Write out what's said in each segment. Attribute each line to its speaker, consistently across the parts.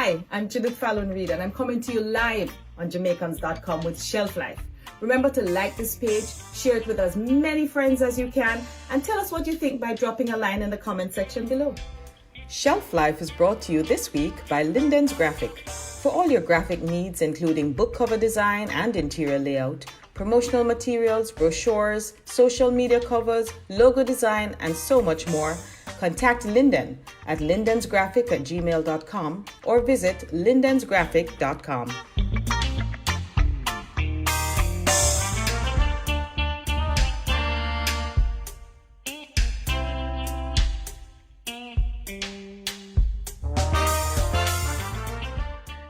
Speaker 1: Hi, I'm Judith Fallon Reed and I'm coming to you live on Jamaicans.com with Shelf Life. Remember to like this page, share it with as many friends as you can, and tell us what you think by dropping a line in the comment section below. Shelf Life is brought to you this week by Linden's Graphic. For all your graphic needs, including book cover design and interior layout, promotional materials, brochures, social media covers, logo design, and so much more, contact Linden at lindensgraphic@gmail.com or visit lindensgraphic.com.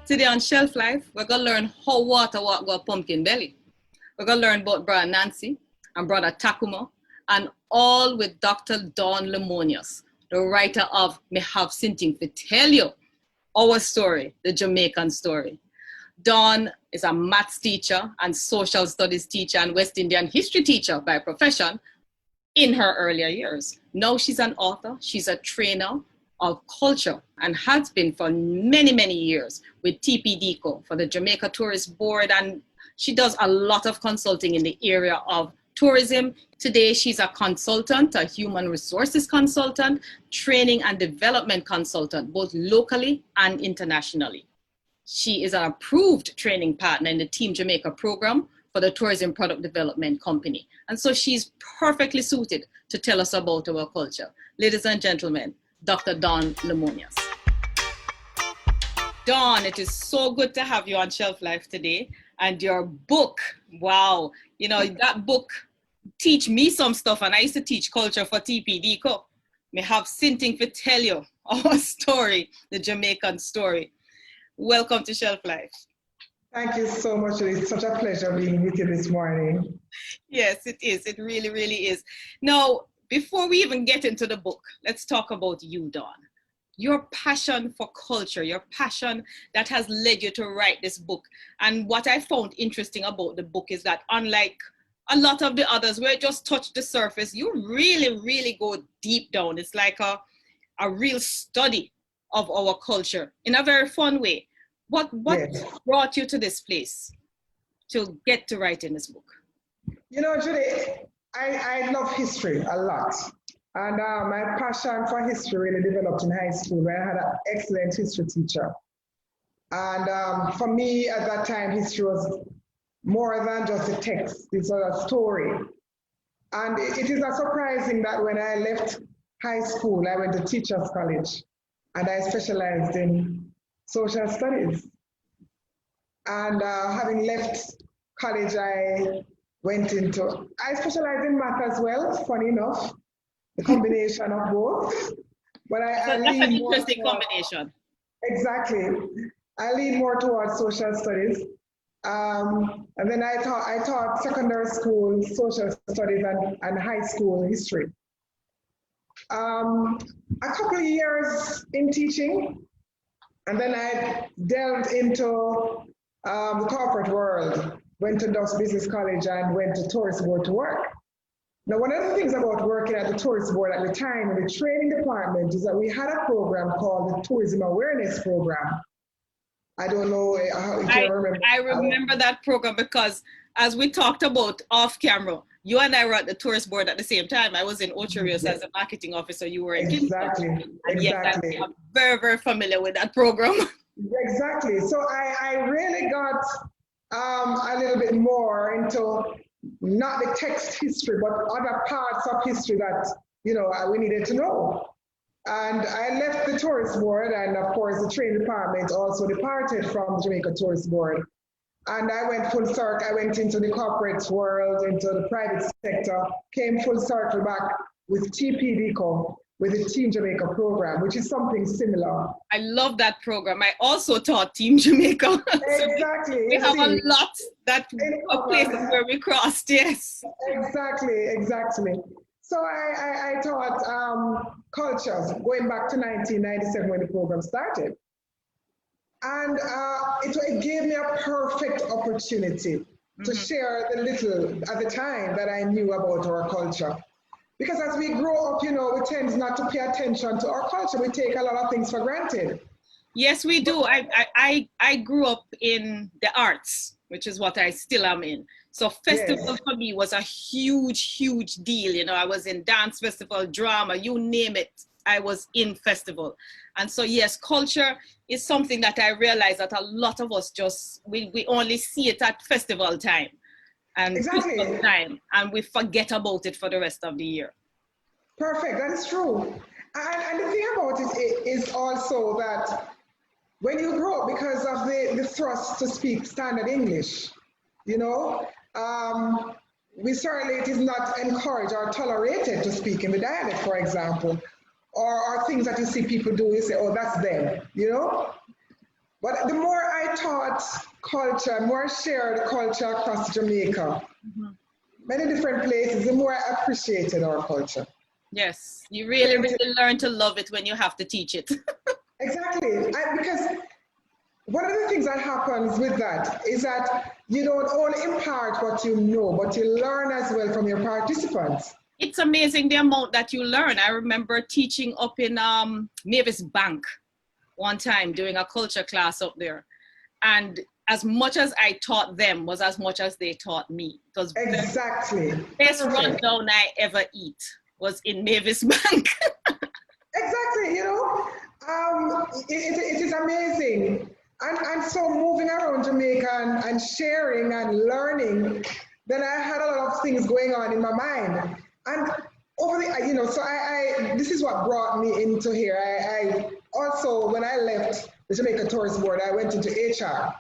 Speaker 1: Today on Shelf Life, we're going to learn how water walk go pumpkin belly. We're going to learn about Brother Nancy and Brother Takuma, and all with Dr. Dawn Lemonius, the writer of Me Have Sinting to Tell You, our story, the Jamaican story. Dawn is a maths teacher and social studies teacher and West Indian history teacher by profession in her earlier years. Now she's an author, she's a trainer of culture and has been for many, many years with TPDCO for the Jamaica Tourist Board, and she does a lot of consulting in the area of tourism. Today, she's a consultant, a human resources consultant, training and development consultant, both locally and internationally. She is an approved training partner in the Team Jamaica program for the Tourism Product Development Company. And so she's perfectly suited to tell us about our culture. Ladies and gentlemen, Dr. Dawn Lemonius. Dawn, it is so good to have you on Shelf Life today. And your book, wow, you know, that book teach me some stuff, and I used to teach culture for TPDCO. Me have Sinting to tell you our story, the Jamaican story. Welcome to Shelf Life.
Speaker 2: Thank you so much. It's such a pleasure being with you this morning.
Speaker 1: Yes, it is. It really, really is. Now, before we even get into the book, let's talk about you, Dawn. Your passion for culture, your passion that has led you to write this book. And what I found interesting about the book is that unlike a lot of the others where it just touched the surface, you really, really go deep down. It's like a real study of our culture in a very fun way. What yes. brought you to this place to get to writing this book?
Speaker 2: You know, Judy, I love history a lot. And my passion for history really developed in high school where I had an excellent history teacher. And for me at that time, history was more than just a text, it was a story. And it is not surprising that when I left high school, I went to Teachers College and I specialized in social studies. And having left college, I specialized in math as well, funny enough. The combination of both, but
Speaker 1: that's an interesting combination.
Speaker 2: Exactly, I lean more towards social studies, and then I taught secondary school social studies and high school history. A couple of years in teaching, and then I delved into the corporate world. Went to Dux Business College and went to Tourist Board to work. Now, one of the things about working at the Tourist Board at the time in the training department is that we had a program called the Tourism Awareness Program. I don't know if you remember.
Speaker 1: I remember that program because as we talked about off camera, you and I were at the Tourist Board at the same time. I was in Ocho Rios as a marketing officer. You were in
Speaker 2: Exactly.
Speaker 1: Yes, I'm very, very familiar with that program.
Speaker 2: Exactly. So I really got a little bit more into not the text history, but other parts of history that, you know, we needed to know. And I left the Tourist Board, and of course the training department also departed from the Jamaica Tourist Board. And I went full circle. I went into the corporate world, into the private sector, came full circle back with TPDCO, with the Team Jamaica program, which is something similar.
Speaker 1: I love that program. I also taught Team Jamaica.
Speaker 2: Exactly.
Speaker 1: So we have a lot of places where we crossed, yes.
Speaker 2: Exactly. So I taught cultures going back to 1997 when the program started. And it gave me a perfect opportunity to share the little at the time that I knew about our culture. Because as we grow up, you know, we tend not to pay attention to our culture. We take a lot of things for granted.
Speaker 1: Yes, we do. I grew up in the arts, which is what I still am in. So festival
Speaker 2: Yes,
Speaker 1: for me was a huge, huge deal. You know, I was in dance festival, drama, you name it. I was in festival. And so yes, culture is something that I realize that a lot of us just we only see it at festival time and Christmas
Speaker 2: exactly.
Speaker 1: time, and we forget about it for the rest of the year.
Speaker 2: Perfect. That is true. And the thing about it is also that when you grow up, because of the thrust to speak standard English, you know, we certainly it is not encouraged or tolerated to speak in the dialect, for example, or things that you see people do, you say, oh, that's them, you know. But the more I taught culture, more I shared culture across Jamaica,
Speaker 1: Mhm.
Speaker 2: many different places, the more I appreciated our culture.
Speaker 1: Yes, you really, really learn to love it when you have to teach it.
Speaker 2: Exactly. Because one of the things that happens with that is that you don't only impart what you know, but you learn as well from your participants.
Speaker 1: It's amazing the amount that you learn. I remember teaching up in Mavis Bank one time doing a culture class up there. And as much as I taught them was as much as they taught me. It was the
Speaker 2: Exactly.
Speaker 1: best
Speaker 2: Perfect.
Speaker 1: rundown I ever eat was in Mavis Bank.
Speaker 2: Exactly. It is amazing. And so moving around Jamaica and sharing and learning, then I had a lot of things going on in my mind. And over so this is what brought me into here. I also, when I left the Jamaica Tourist Board, I went into HR.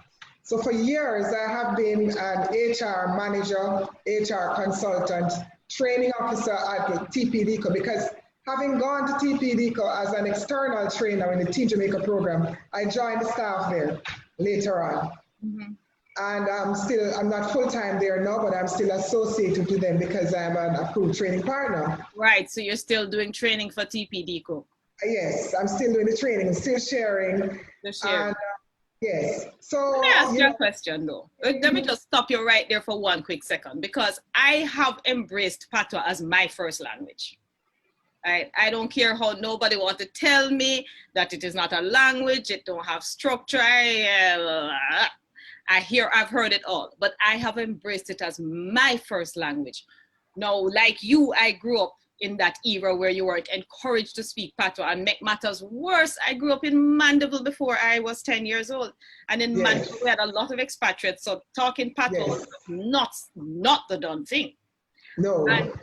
Speaker 2: So for years, I have been an HR manager, HR consultant, training officer at TPDCO because having gone to TPDCO as an external trainer in the Team Jamaica program, I joined the staff there later on.
Speaker 1: Mhm.
Speaker 2: And I'm not full-time there now, but I'm still associated with them because I'm an approved training partner.
Speaker 1: Right, so you're still doing training for TPDCO.
Speaker 2: Yes, I'm still doing the training, still sharing.
Speaker 1: Just
Speaker 2: And
Speaker 1: sharing.
Speaker 2: yes,
Speaker 1: Let me
Speaker 2: so,
Speaker 1: ask you a question though. Let me just stop you right there for one quick second because I have embraced Patois as my first language. I don't care how nobody wants to tell me that it is not a language, it don't have structure. I've heard it all, but I have embraced it as my first language. Now, like you, I grew up in that era where you weren't encouraged to speak Patois, and make matters worse, I grew up in Mandeville before I was 10 years old. And in Mandeville, we
Speaker 2: yes,
Speaker 1: had a lot of expatriates, so talking Patois was
Speaker 2: yes,
Speaker 1: not the done thing. And
Speaker 2: no.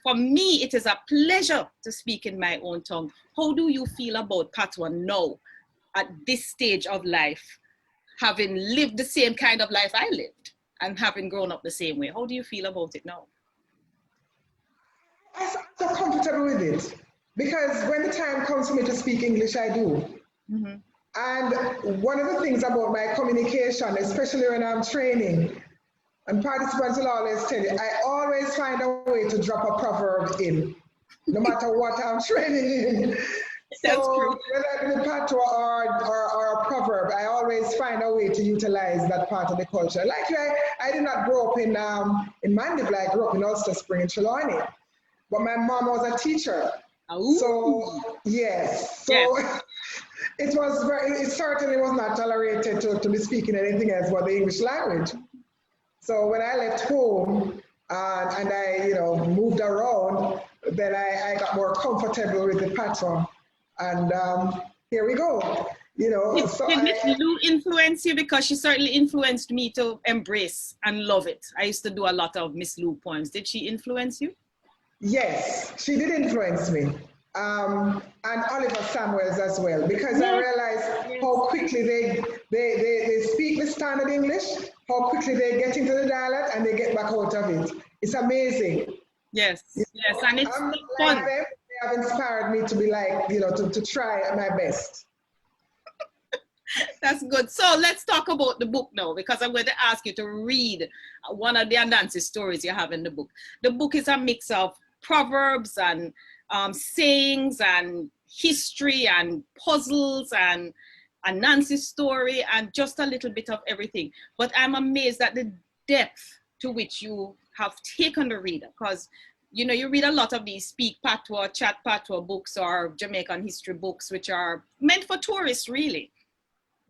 Speaker 1: for me, it is a pleasure to speak in my own tongue. How do you feel about Patois now at this stage of life, having lived the same kind of life I lived and having grown up the same way? How do you feel about it now?
Speaker 2: I'm so comfortable with it because when the time comes for me to speak English, I do.
Speaker 1: Mm-hmm.
Speaker 2: And one of the things about my communication, especially when I'm training, and participants will always tell you, I always find a way to drop a proverb in, no matter what I'm training in.
Speaker 1: That's
Speaker 2: So
Speaker 1: true.
Speaker 2: whether it's a patois or a proverb, I always find a way to utilize that part of the culture. Like you, I did not grow up in Mandeville. I grew up in Ulster Spring in Trelawney. But my mom was a teacher. So,
Speaker 1: Ooh.
Speaker 2: yes.
Speaker 1: Yes.
Speaker 2: So it certainly was not tolerated to be speaking anything else but the English language. So when I left home and I, moved around, then I got more comfortable with the pattern. And here we go. So
Speaker 1: Did Miss Lou influence you? Because she certainly influenced me to embrace and love it. I used to do a lot of Miss Lou poems. Did she influence you?
Speaker 2: yes, she did influence me. And Oliver Samuels as well, because I
Speaker 1: Yes,
Speaker 2: realized
Speaker 1: yes.
Speaker 2: how quickly they speak the standard English, how quickly they get into the dialect and they get back out of it. It's amazing.
Speaker 1: Yes, yes, and it's
Speaker 2: I'm
Speaker 1: so
Speaker 2: like
Speaker 1: fun.
Speaker 2: them. They have inspired me to be like, to try my best.
Speaker 1: That's good. So let's talk about the book now, because I'm going to ask you to read one of the Anansi stories you have in the book. The book is a mix of proverbs and sayings and history and puzzles and Anansi's story and just a little bit of everything. But I'm amazed at the depth to which you have taken the reader, because you read a lot of these speak patois, chat patois books or Jamaican history books, which are meant for tourists, really.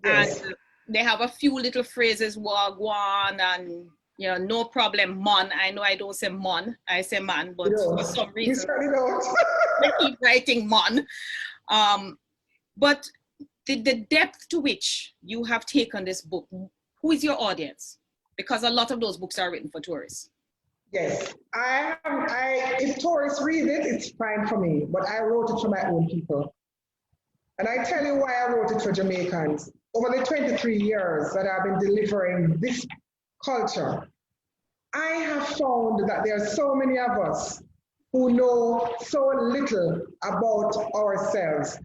Speaker 2: Yes.
Speaker 1: And they have a few little phrases, wagwan and, you know, no problem, mon. I know I don't say mon, I say man, but for some
Speaker 2: We
Speaker 1: reason
Speaker 2: certainly don't.
Speaker 1: they keep writing mon. But the depth to which you have taken this book, who is your audience? Because a lot of those books are written for tourists.
Speaker 2: Yes, if tourists read it, it's fine for me, but I wrote it for my own people. And I tell you why I wrote it for Jamaicans. Over the 23 years that I've been delivering this culture, I have found that there are so many of us who know so little about ourselves.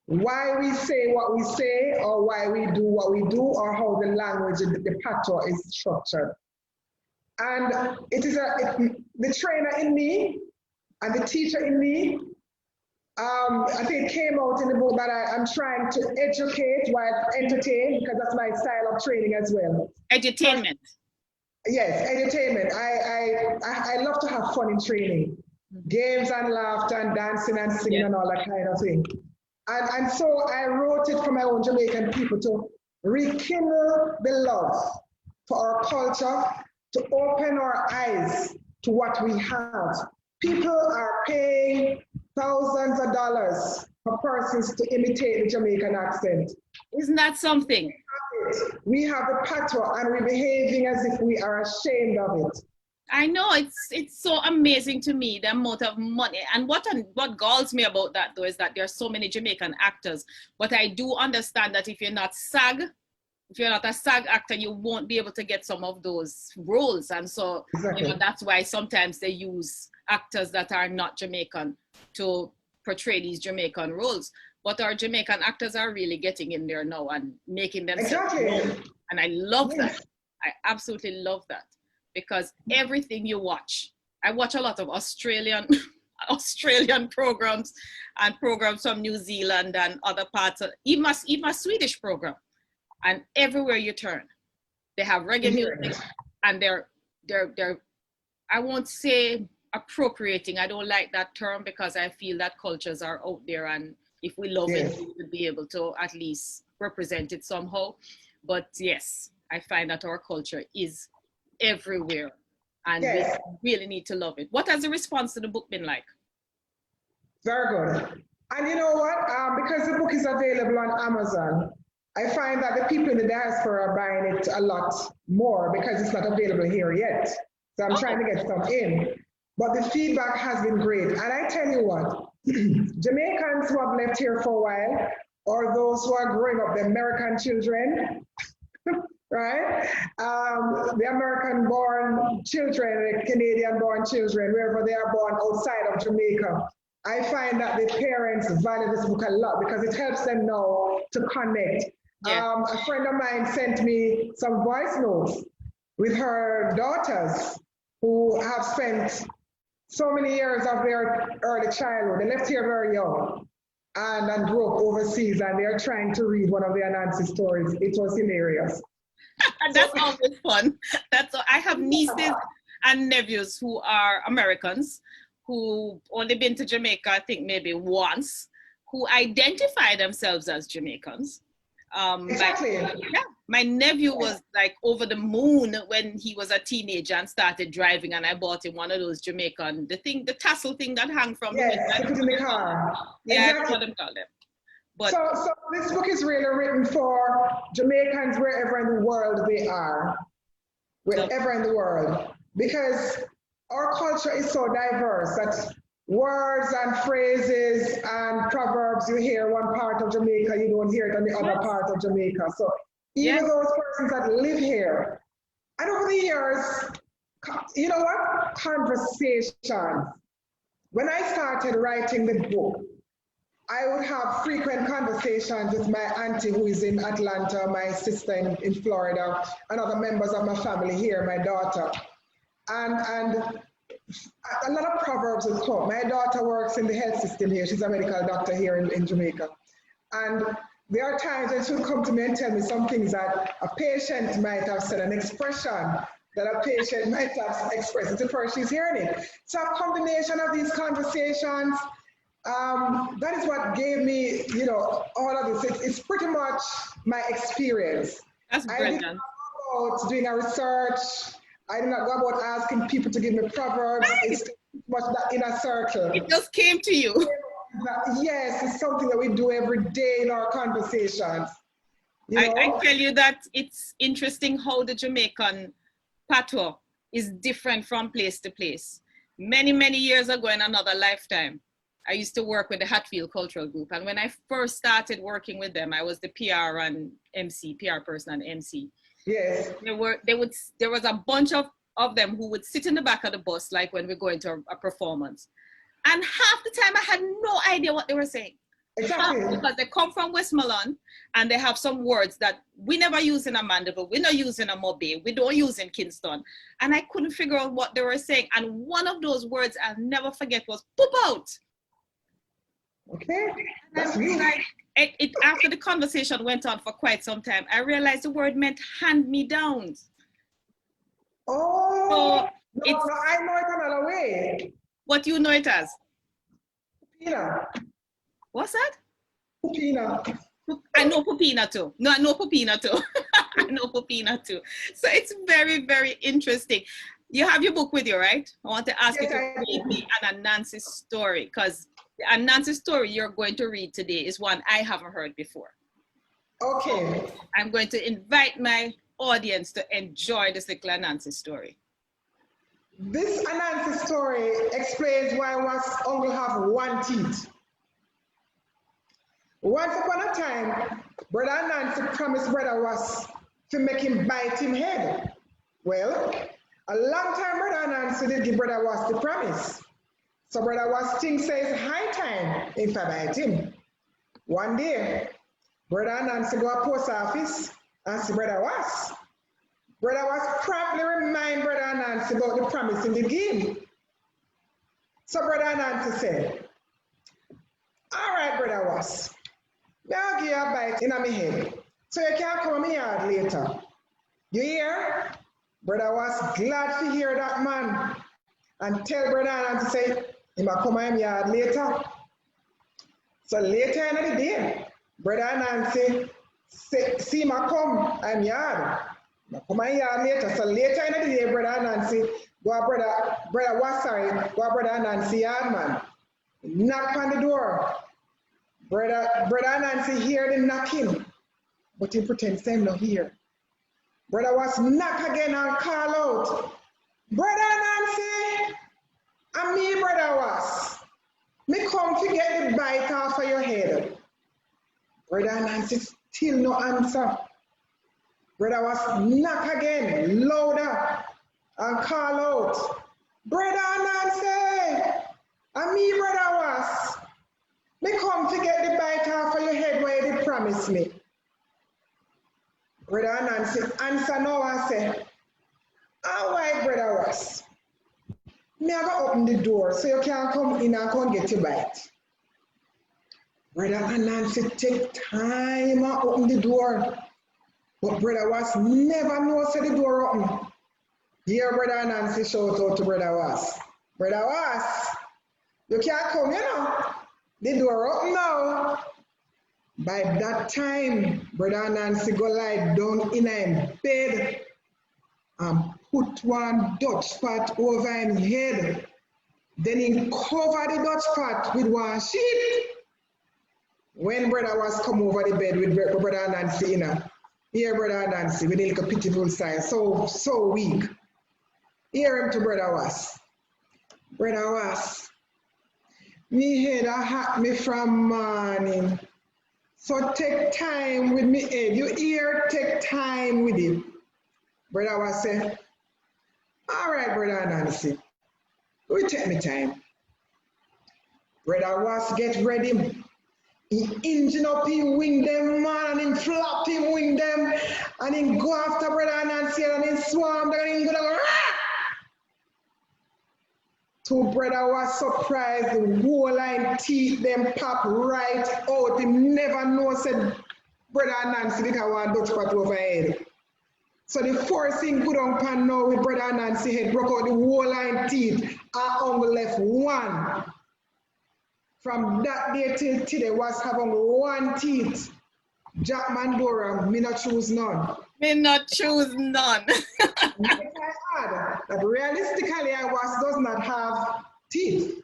Speaker 2: Why we say what we say, or why we do what we do, or how the language, the patois is structured. And it is the trainer in me and the teacher in me. I think it came out in the book that I'm trying to educate while entertain, because that's my style of training as well.
Speaker 1: Edutainment.
Speaker 2: Yes, entertainment. I love to have fun in training. Games and laughter and dancing and singing and all that kind of thing. And so I wrote it for my own Jamaican people to rekindle the love for our culture, to open our eyes to what we have. People are paying thousands of dollars for persons to imitate the Jamaican accent.
Speaker 1: Isn't that something?
Speaker 2: We have the patois and we're behaving as if we are ashamed of it.
Speaker 1: I know, it's so amazing to me, the amount of money. And what galls me about that, though, is that there are so many Jamaican actors. But I do understand that if you're not a SAG actor, you won't be able to get some of those roles. And so,
Speaker 2: Exactly.
Speaker 1: you know, that's why sometimes they use actors that are not Jamaican to portray these Jamaican roles. But our Jamaican actors are really getting in there now and making themselves known. And I love that. I absolutely love that. Because everything you watch, I watch a lot of Australian programs and programs from New Zealand and other parts of, even a Swedish program. And everywhere you turn, they have reggae music, and they're I won't say appropriating. I don't like that term, because I feel that cultures are out there, and if we love it, we would be able to at least represent it somehow. But yes, I find that our culture is everywhere, and we really need to love it. What has the response to the book been like?
Speaker 2: Very good. And you know what? Because the book is available on Amazon, I find that the people in the diaspora are buying it a lot more because it's not available here yet. So I'm trying to get some in. But the feedback has been great. And I tell you what, Jamaicans who have left here for a while, or those who are growing up, the American children, right? The American-born children, the Canadian-born children, wherever they are born outside of Jamaica, I find that the parents value this book a lot because it helps them know to connect. Yeah. A friend of mine sent me some voice notes with her daughters who have spent so many years of their early childhood. They left here very young and grew up overseas, and they're trying to read one of their Nancy stories. It was hilarious.
Speaker 1: And that's always fun. I have nieces and nephews who are Americans, who only been to Jamaica, I think maybe once, who identify themselves as Jamaicans.
Speaker 2: Exactly.
Speaker 1: My nephew was like over the moon when he was a teenager and started driving, and I bought him one of those Jamaican, the tassel thing that hung from
Speaker 2: the window. Put in the car.
Speaker 1: Yeah, exactly. I don't know what them call them. But
Speaker 2: so this book is really written for Jamaicans wherever in the world they are, wherever in the world, because our culture is so diverse that words and phrases and proverbs you hear one part of Jamaica, you don't hear it on the other part of Jamaica. So even those persons that live here, and over the years, you know what? Conversations. When I started writing the book, I would have frequent conversations with my auntie who is in Atlanta, my sister in Florida, and other members of my family here, my daughter. And a lot of proverbs would come. My daughter works in the health system here. She's a medical doctor here in Jamaica. And there are times when she would come to me and tell me some things that a patient might have said, an expression that a patient might have expressed. It's the first she's hearing it. So a combination of these conversations that is what gave me, you know, all of this. It's pretty much my experience.
Speaker 1: That's
Speaker 2: I did not
Speaker 1: brilliant.
Speaker 2: go about doing a research. I did not go about asking people to give me proverbs.
Speaker 1: Right.
Speaker 2: It's much that inner circle.
Speaker 1: It just came to you.
Speaker 2: Yes, it's something that we do every day in our conversations. You know?
Speaker 1: I tell you that it's interesting how the Jamaican patois is different from place to place. Many, many years ago in another lifetime, I used to work with the Hatfield Cultural Group. And when I first started working with them, I was the PR and MC, PR person and MC.
Speaker 2: Yes.
Speaker 1: There was a bunch of them who would sit in the back of the bus, like when we're going to a performance. And half the time I had no idea what they were saying.
Speaker 2: Exactly.
Speaker 1: Because they come from Westmoreland and they have some words that we never use in a Mandeville, we don't use in a Mobay, we don't use in Kingston. And I couldn't figure out what they were saying. And one of those words I'll never forget was poop out.
Speaker 2: Okay, that's me.
Speaker 1: Like, after the conversation went on for quite some time, I realized the word meant hand me downs.
Speaker 2: Oh, so no, I know it another way.
Speaker 1: What do you know it as?
Speaker 2: Pupina.
Speaker 1: What's that?
Speaker 2: Pupina.
Speaker 1: I know Pupina too. No, I know Pupina too. I know Pupina too. So it's very, very interesting. You have your book with you, right? I want to ask you to read me an Anansi story, because the Anansi story you're going to read today is one I haven't heard before.
Speaker 2: Okay.
Speaker 1: I'm going to invite my audience to enjoy this little Anansi story.
Speaker 2: This Anansi story explains why once uncle have one teeth. Once upon a time, Brother Anansi promised Brother Was to make him bite him head. Well, a long time Brother Anansi did give Brother Was the promise. So Brother Was thinks it's high time if I bite him. One day, Brother Anansi go to post office and see Brother Was. Brother Was promptly remind Brother Anansi about the promise in the game. So Brother Anansi said, all right, Brother Was, I'll give you a bite in my head, so you can come to my yard later. You hear? Brother Was glad to hear that, man, and tell Brother Anansi say, he might come to my yard later. So later in the day, Brother Anansi see me come to my yard. I come to my yard later. So later in the day, Brother Anansi go Brother Was, go Brother Anansi yard, man. Knock on the door. Brother Anansi hear the knocking, but he pretends to not hear. Brother Was knock again and call out, Brother Anansi, and me, Brother Was. Me come to get the bite off of your head. Brother Anansi still no answer. Brother Was knock again, louder, and call out, Brother Anansi, and me, Brother Was. Me come to get the bite off of your head where you did promise me. Brother Anansi answer now and say, all right, Brother Was. Me I go open the door so you can come in and come get your bite. Brother Anansi take time and open the door. But Brother Was never knows the door open. Here Brother Anansi shout out to Brother Was. Brother Was, you can't come, you know. The door open now. By that time, Brother Anansi go lie down in him bed and put one Dutch pot over him head. Then he cover the Dutch pot with one sheet. When Brother Was come over the bed with Brother Anansi, you know, here Brother Anansi with a little pitiful sigh, so weak. Hear him to Brother Was. Brother Was, me head a hot me from morning. So take time with me head. You hear, take time with it. Brother Was say, all right, Brother Anansi, we take me time. Brother Was get ready. He engine up him wing them, man, and him flap him wing them, and him go after Brother Anansi and him swarm them, and him go rah! So Brother Was surprised, the whole line teeth them pop right out. He never know said Brother Anansi because one Dutch pot over head. So the first thing put on pan now with Brother Anansi head broke out the whole line teeth and only left one. from that day till today was having one teeth. Jack Mandora, me not choose none.
Speaker 1: Me not choose none.
Speaker 2: Might I add that realistically I does not have teeth.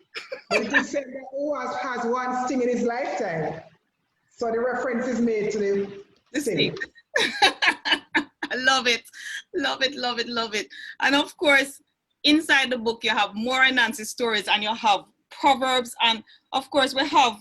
Speaker 2: But it is said that Owas has one sting in his lifetime. So the reference is made to the sting.
Speaker 1: I love it. Love it, love it, love it. And of course, inside the book, you have more Nancy stories and you have proverbs. And of course, we have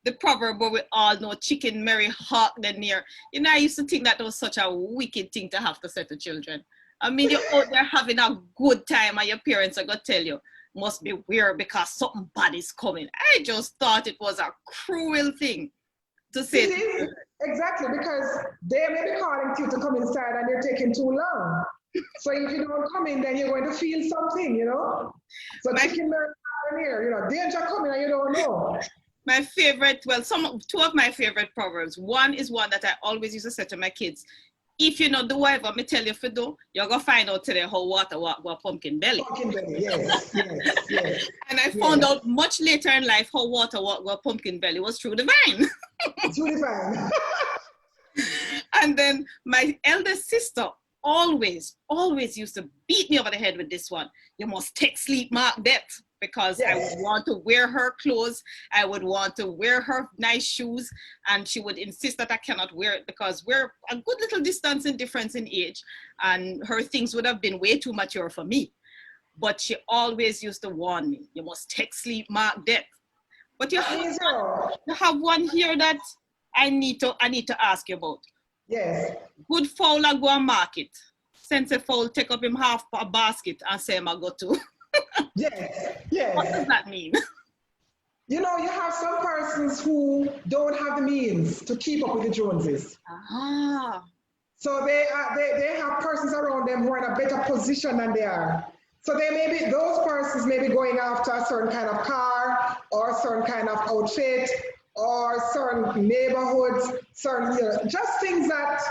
Speaker 1: the proverb where we all know chicken Mary hawk the near. You know, I used to think that was such a wicked thing to have to say to children. I mean, you're out there having a good time and your parents are going to tell you, must be weird because something bad is coming. I just thought it was a cruel thing to say.
Speaker 2: Exactly, because they may be calling you to come inside and they're taking too long. So if you don't come in, then you're going to feel something, you know? So chicken Mary hawk here, you know, danger coming and you don't know.
Speaker 1: My favorite, well, two of my favorite proverbs. One is one that I always used to say to my kids. If you not do whatever me tell you to do, you're going to find out today how water walk go pumpkin belly.
Speaker 2: Pumpkin belly, yes, yes, yes.
Speaker 1: And I found out much later in life how water walk go pumpkin belly was through the vine.
Speaker 2: Through the vine.
Speaker 1: And then my eldest sister always used to beat me over the head with this one. You must take sleep mark death. Because I would want to wear her clothes, I would want to wear her nice shoes, and she would insist that I cannot wear it because we're a good little distance in difference in age, and her things would have been way too mature for me. But she always used to warn me, you must take sleep mark death. But you have one here that I need to ask you about.
Speaker 2: Yes.
Speaker 1: Good fowl I go and market. Since a fowl take up him half a basket and say I go to.
Speaker 2: Yes, yes.
Speaker 1: What does that mean?
Speaker 2: You know, you have some persons who don't have the means to keep up with the Joneses. So they have persons around them who are in a better position than they are. So those persons may be going after a certain kind of car or a certain kind of outfit or certain neighborhoods, just things that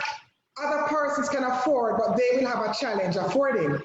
Speaker 2: other persons can afford, but they will have a challenge affording.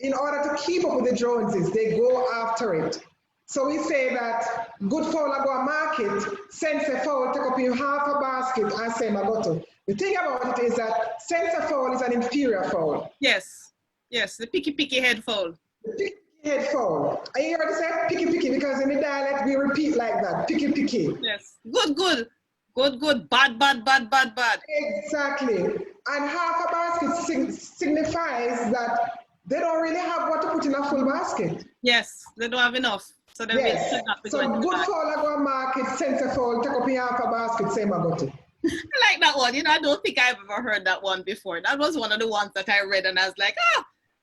Speaker 2: In order to keep up with the Joneses, they go after it. So we say that good fowl I go a market, sense a fowl take up in half a basket and say magoto. The thing about it is that sense a fowl is an inferior fowl.
Speaker 1: Yes, yes, the picky head fowl.
Speaker 2: The picky head fowl. And you heard to say picky because in the dialect we repeat like that, picky.
Speaker 1: Yes, good, bad.
Speaker 2: Exactly. And half a basket signifies that they don't really have what to put in a full basket.
Speaker 1: Yes, they don't have enough. So they really should not be
Speaker 2: so
Speaker 1: going
Speaker 2: good fowl I go market, sense a fowl, take up in half a basket, same about it.
Speaker 1: I like that one. You know, I don't think I've ever heard that one before. That was one of the ones that I read and I was like,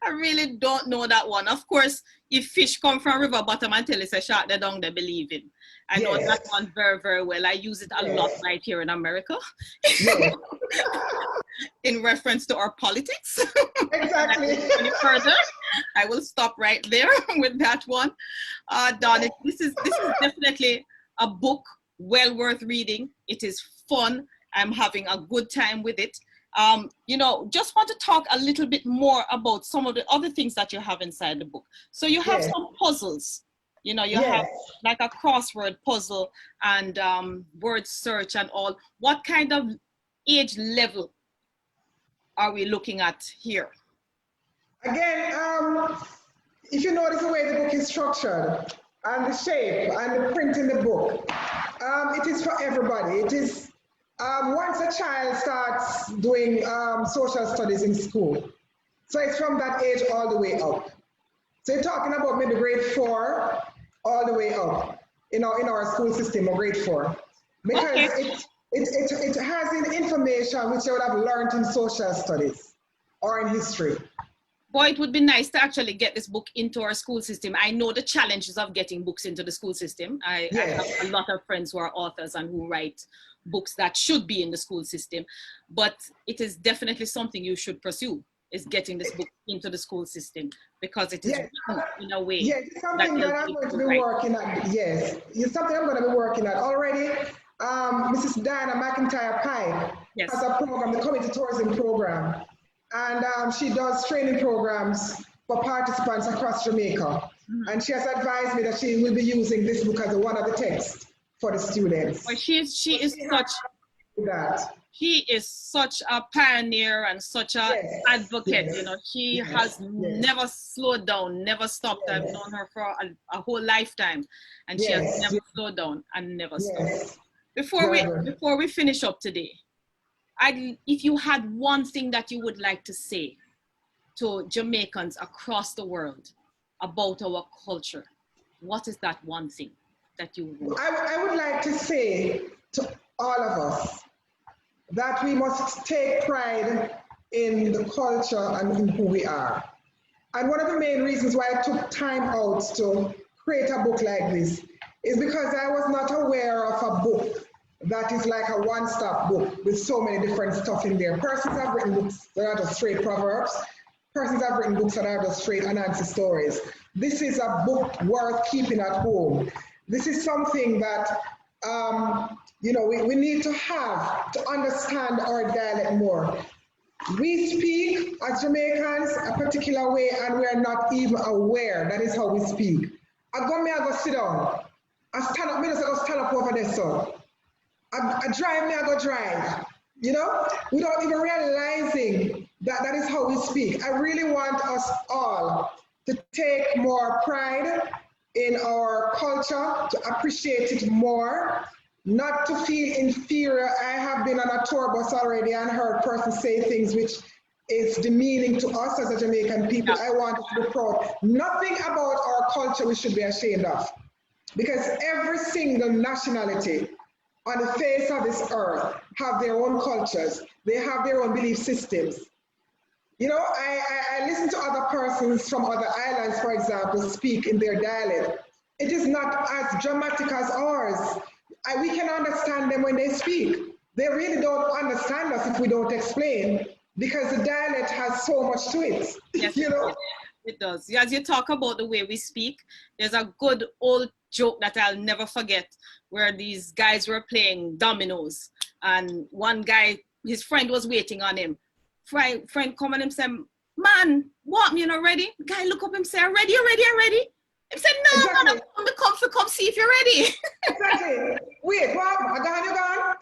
Speaker 1: I really don't know that one. Of course, if fish come from river bottom and tell us a shark, they don't, they believe in. I know that one very, very well. I use it a lot right here in America. In reference to our politics.
Speaker 2: Exactly.
Speaker 1: Any further, I will stop right there with that one. Don, this is definitely a book well worth reading. It is fun. I'm having a good time with it. You know, just want to talk a little bit more about some of the other things that you have inside the book. So you have some puzzles. You know, you have like a crossword puzzle and word search and all. What kind of age level are we looking at here?
Speaker 2: Again, if you notice the way the book is structured and the shape and the print in the book, it is for everybody. It is once a child starts doing social studies in school. So it's from that age all the way up. So you're talking about maybe grade 4 all the way up, you know, in our school system or grade 4. Because it has in information which you would have learned in social studies or in history.
Speaker 1: Boy, it would be nice to actually get this book into our school system. I know the challenges of getting books into the school system. I have a lot of friends who are authors and who write books that should be in the school system, but it is definitely something you should pursue, is getting this book into the school system, because it is written in a way.
Speaker 2: Yes, it's something that I'm going to be working at. Yes, it's something I'm going to be working at already. Mrs. Diana McIntyre Pike has a program, the Community Tourism Program, and she does training programs for participants across Jamaica. And she has advised me that she will be using this book as one of the texts for the students.
Speaker 1: Well, she is such a pioneer and such a advocate. You know, she has never slowed down, never stopped. I've known her for a whole lifetime, and she has never slowed down and never stopped. Before we finish up today, if you had one thing that you would like to say to Jamaicans across the world about our culture, what is that one thing that you would want?
Speaker 2: I would like to say to all of us that we must take pride in the culture and in who we are. And one of the main reasons why I took time out to create a book like this is because I was not aware of a book that is like a one-stop book with so many different stuff in there. Persons have written books that are just straight proverbs. Persons have written books that are just straight Anansi stories. This is a book worth keeping at home. This is something that we need to have to understand our dialect more. We speak as Jamaicans a particular way and we are not even aware that is how we speak. I go sit down. I stand up, I go stand up over there, so. I drive, I go drive. You know, without even realizing that is how we speak. I really want us all to take more pride in our culture, to appreciate it more, not to feel inferior. I have been on a tour bus already and heard persons say things which is demeaning to us as a Jamaican people. I want us to be proud. Nothing about our culture we should be ashamed of, because every single nationality on the face of this earth have their own cultures. They have their own belief systems. You know, I listen to other persons from other islands, for example, speak in their dialect. It is not as dramatic as ours. We can understand them when they speak. They really don't understand us if we don't explain, because the dialect has so much to it.
Speaker 1: Yes,
Speaker 2: you know?
Speaker 1: It does. As you talk about the way we speak, there's a good old joke that I'll never forget, where these guys were playing dominoes, and one guy, his friend was waiting on him. Friend come on him say, "Man, what, you know, ready?" The guy look up and say, "Ready, ready, ready?" He said, "No,
Speaker 2: exactly.
Speaker 1: man, I'm come see if you're ready."
Speaker 2: Exactly. Wait, what? You gone?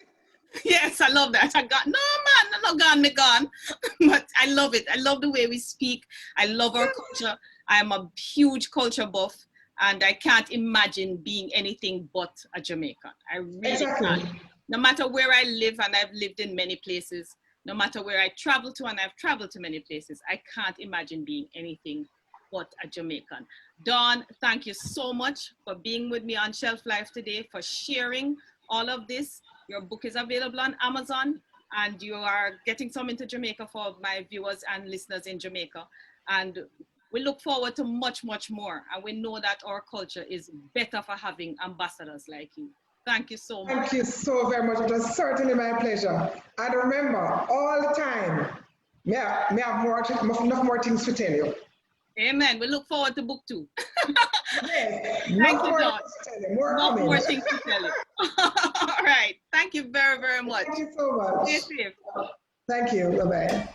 Speaker 1: Yes, I love that. No, man, I'm not gone, me gone. But I love it. I love the way we speak. I love our culture. I am a huge culture buff, and I can't imagine being anything but a Jamaican. I really can't. No matter where I live, and I've lived in many places, no matter where I travel to, and I've traveled to many places, I can't imagine being anything but a Jamaican. Dawn, thank you so much for being with me on Shelf Life today, for sharing all of this. Your book is available on Amazon, and you are getting some into Jamaica for my viewers and listeners in Jamaica. And we look forward to much, much more. And we know that our culture is better for having ambassadors like you. Thank you so much.
Speaker 2: Thank you so very much. It was certainly my pleasure. And remember, all the time, may I have enough more things to tell you.
Speaker 1: Amen. We look forward to book 2.
Speaker 2: Yes.
Speaker 1: Thank you, Dawn.
Speaker 2: More
Speaker 1: things to tell you. All right. Thank you very, very much.
Speaker 2: Thank you so much.
Speaker 1: Stay safe.
Speaker 2: Thank you. Bye-bye.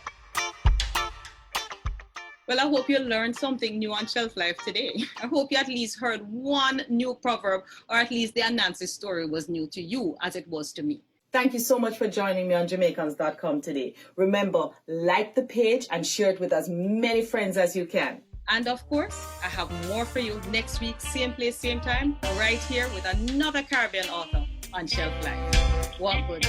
Speaker 1: Well, I hope you learned something new on Shelf Life today. I hope you at least heard one new proverb, or at least the Anansi story was new to you as it was to me. Thank you so much for joining me on Jamaicans.com today. Remember, like the page and share it with as many friends as you can. And of course, I have more for you next week, same place, same time, right here with another Caribbean author on Shelf Life. Walk good.